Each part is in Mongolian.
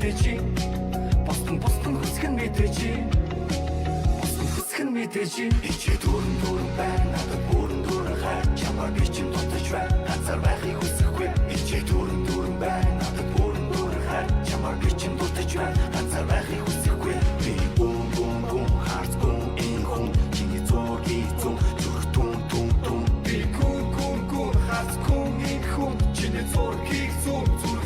мэдээж бостон хүсгэн мэдээж ичээ дүүрэн байна надад бүрэн хайр чамаар би чинь дутаж байна ганцаар байхыг хүсэхгүй ичээ дүүрэн байна надад бүрэн хайр чамаар би чинь дутаж байна ганцаар байхыг хүсэхгүй би бум харц гүн ин хүн чиний зургийг зүг тун би гүн харц гүн ин хүн чиний зургийг зүг тун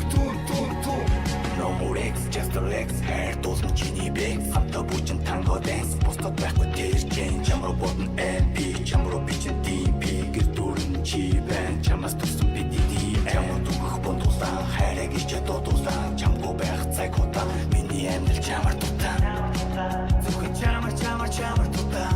No more X, just relax. Хайр дуулсан чиний бэкс хамтаа бүжин танго dance бусдад байхгүй тэр чинь чамруу бодно MP чамруу би чинь DP гэр дүүрэн чи байна чамаас туссан би DD чамруу дүүх бондуулсан хайраа гэж дуудуулсан чамгүй байх цаг удаа миний амьдрал чамар дутаа зөвхөн чамар дутаа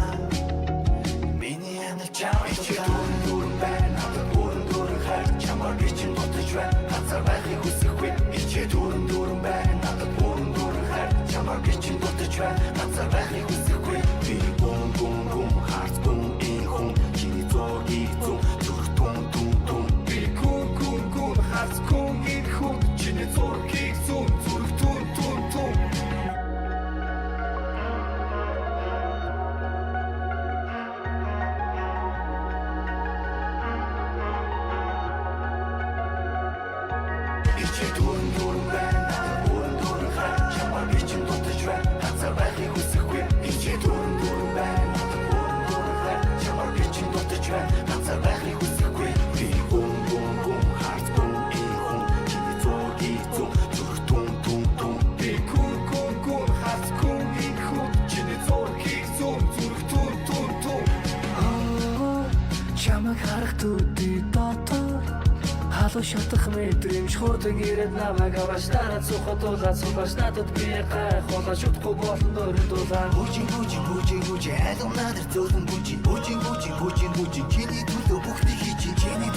миний амьдрал чамар дутаа дүүрэн байна надад бүрэн хайр чамаар би чинь дутаж байна ганцаар байхыг хүсэхгүй ичээ дүүрэн байна надад бүрэн хайр чамаар би чинь дутаж байна ганцаар байхыг хүсэхгүй би бум харц гүн ин хүн чиний зургийг зүг тун би гүн харц гүн ин хүн чиний зургийг зүг тун ичээ дүүрэн байна бүрэн хайр чамаар би чинь дутаж байна ганцаар байхыг хүсэхгүй ичээ дүүрэн байна бүрэн хайр чамаар би чинь дутаж байна ганцаар байхыг хүсэхгүй би гүн харц гүн ин хүн чиний зургийг зүг тун би гүн харц гүн ин хүн чиний зургийг зүг тун чамайг харах төдий дотор халуу шатах мэдрэмж хурдан ирээд намайг аваач дараа цухад суулгаж надад би гайх болооч удахгүй болон дөрөндүүлээ бүжин айлгам надад зөөлөн бүжин чиний төлөө бүгдийг хийж чиний